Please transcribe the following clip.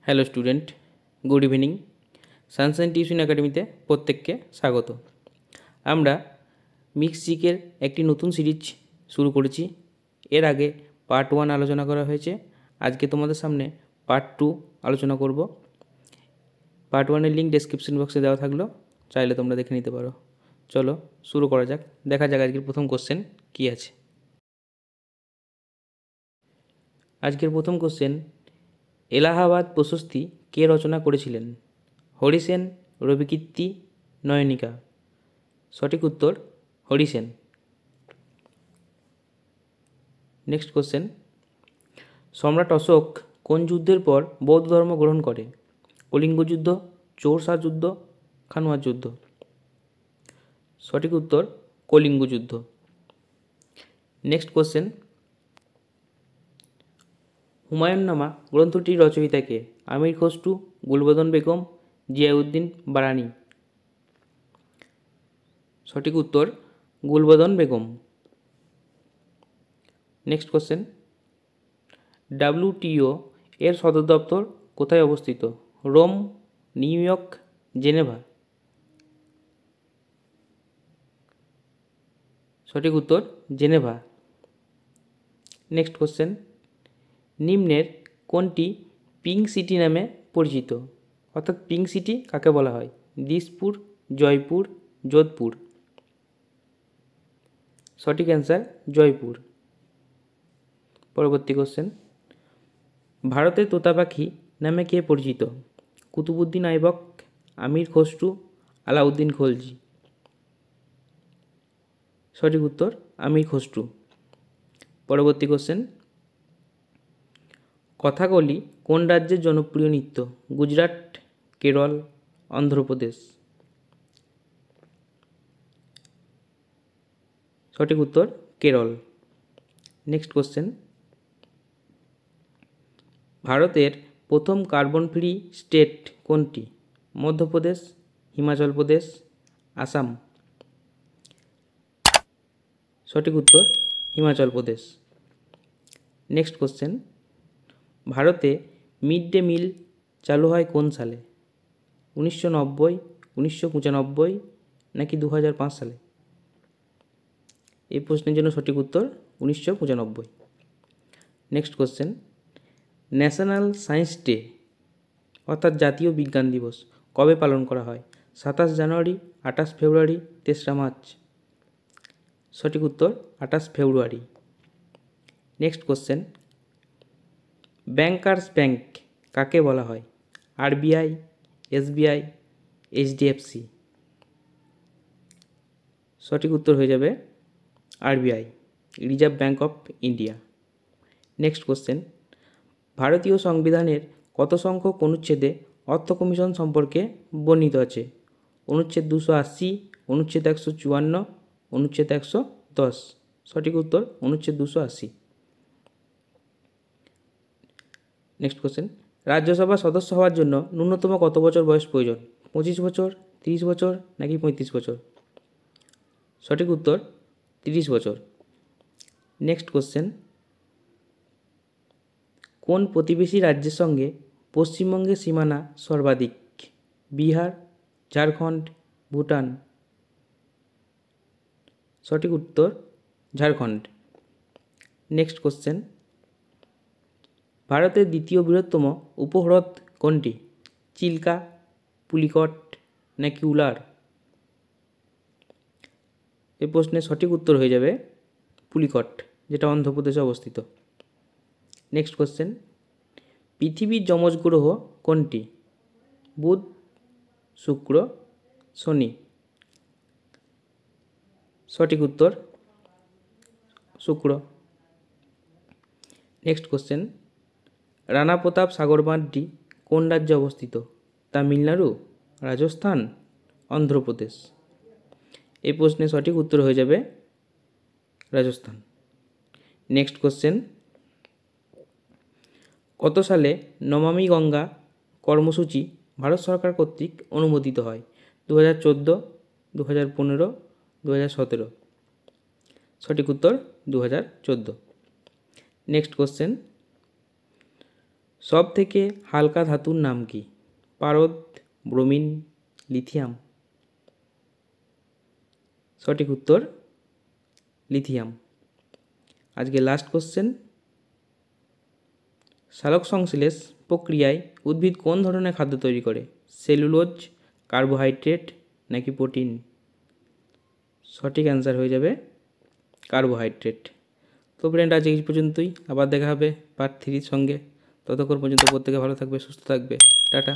Hello student, good evening. Sunshine tuition একাডেমিতে প্রত্যেককে স্বাগত। আমরা মিক্স জিকের একটি নতুন সিরিজ শুরু করেছি। এর আগে পার্ট 1 আলোচনা করা হয়েছে। আজকে তোমাদের সামনে পার্ট 2 আলোচনা করব। পার্ট 1-এর লিঙ্ক ডেসক্রিপশন বক্সে দেওয়া থাকলো, চাইলে তোমরা দেখে নিতে পারো। চলো শুরু করা যাক। দেখা যাক আজকের প্রথম কোশ্চেন কী আছে। আজকের প্রথম কোশ্চেন, এলাহাবাদ প্রশস্তি কে রচনা করেছিলেন? হরিসেন, রবিকীর্তি, নয়নিকা। সঠিক উত্তর হরিসেন। নেক্সট কোশ্চেন, সম্রাট অশোক কোন যুদ্ধের পর বৌদ্ধ ধর্ম গ্রহণ করে? কলিঙ্গ যুদ্ধ, চৌসার যুদ্ধ, খানুয়ার যুদ্ধ। সঠিক উত্তর কলিঙ্গ যুদ্ধ। নেক্সট কোশ্চেন, হুমায়ুননামা গ্রন্থটির রচয়িতা কে? আমির খসরু, গুলবদন বেগম, জিয়াউদ্দিন বারানি। সঠিক উত্তর Gulbadan Begum. Next question, WTO এর সদর দপ্তর কোথায় অবস্থিত? Rome, New York, Geneva. সঠিক উত্তর জেনেভা। নেক্সট কোশ্চেন, নিম্নের কোনটি পিঙ্ক সিটি নামে পরিচিত? অর্থাৎ পিঙ্ক সিটি কাকে বলা হয়? দিসপুর, জয়পুর, যোধপুর। সঠিক অ্যান্সার জয়পুর। পরবর্তী কোশ্চেন, ভারতের তোতা পাখি নামে কে পরিচিত? কুতুবুদ্দিন আইবক, আমির খসরু, আলাউদ্দিন খলজি। সঠিক উত্তর আমির খসরু। পরবর্তী কোশ্চেন, কথাকলি কোন রাজ্যের জনপ্রিয় নৃত্য? গুজরাট, কেরল, অন্ধ্রপ্রদেশ। সঠিক উত্তর কেরল। নেক্সট কোশ্চেন, ভারতের প্রথম কার্বন ফ্রি স্টেট কোনটি? মধ্যপ্রদেশ, হিমাচল প্রদেশ, আসাম। সঠিক উত্তর হিমাচল প্রদেশ। নেক্সট কোশ্চেন, ভারতে মিড ডে মিল চালু হয় কোন সালে? 1990, 1995 নাকি 2005 সালে? এই প্রশ্নের জন্য সঠিক উত্তর 1995। Next question, national science day অর্থাৎ জাতীয় বিজ্ঞান দিবস কবে পালন করা হয়? 27 জানুয়ারি, 28 ফেব্রুয়ারি, 3রা মার্চ। সঠিক উত্তর 28 ফেব্রুয়ারি। নেক্সট কোশ্চেন, ব্যাংকার্স ব্যাংক কাকে বলা হয়? RBI, SBI, HDFC। সঠিক উত্তর হয়ে যাবে RBI, reserve bank of India. Next question, ভারতীয় সংবিধানের কত সংখ্যক অনুচ্ছেদে অর্থ কমিশন সম্পর্কে বর্ণিত আছে? অনুচ্ছেদ 280, অনুচ্ছেদ 154, অনুচ্ছেদ 110। সঠিক উত্তর অনুচ্ছেদ 280। নেক্সট কোশ্চেন, রাজ্যসভার সদস্য হওয়ার জন্য ন্যূনতম কত বছর বয়স প্রয়োজন? 25 বছর, 30 বছর নাকি 35 বছর? সঠিক উত্তর 30 বছর। নেক্সট কোশ্চেন, কোন প্রতিবেশী রাজ্যের সঙ্গে পশ্চিমবঙ্গের সীমানা সর্বাধিক? বিহার, ঝাড়খণ্ড, ভুটান। সঠিক উত্তর ঝাড়খণ্ড। নেক্সট কোশ্চেন, ভারতের দ্বিতীয় বৃহত্তম উপহ্রদ কোনটি? চিল্কা, পুলিকট নাকি উলার? এই প্রশ্নের সঠিক উত্তর হয়ে যাবে পুলিকট, যেটা অন্ধ্রপ্রদেশে অবস্থিত। নেক্সট কোশ্চেন, পৃথিবীর যমজ গ্রহ কোনটি? বুধ, শুক্র, শনি। সঠিক উত্তর শুক্র। নেক্সট কোশ্চেন, রানা প্রতাপ সাগর বাঁধটি কোন রাজ্যে অবস্থিত? তামিলনাড়ু, রাজস্থান, অন্ধ্রপ্রদেশ। এই প্রশ্নের সঠিক উত্তর হয়ে যাবে রাজস্থান। নেক্সট কোশ্চেন, কত সালে নমামি গঙ্গা কর্মসূচি ভারত সরকার কর্তৃক অনুমোদিত হয়? 2014, 2015, 2017। সঠিক উত্তর 2014। নেক্সট কোশ্চেন, সব থেকে হালকা ধাতুর নাম কি? পারদ, ব্রোমিন, লিথিয়াম। সঠিক উত্তর লিথিয়াম। আজকে লাস্ট কোশ্চেন, সালোক সংশ্লেষ প্রক্রিয়ায় উদ্ভিদ কোন ধরনের খাদ্য তৈরি করে? সেলুলোজ, কার্বোহাইড্রেট নাকি প্রোটিন? সঠিক অ্যান্সার হয়ে যাবে কার্বোহাইড্রেট। তো ফ্রেন্ড, আজ এই পর্যন্তই। আবার দেখা হবে পার্ট 3 সঙ্গে। ততক্ষণ পর্যন্ত প্রত্যেকে ভালো থাকবে, সুস্থ থাকবে। টাটা।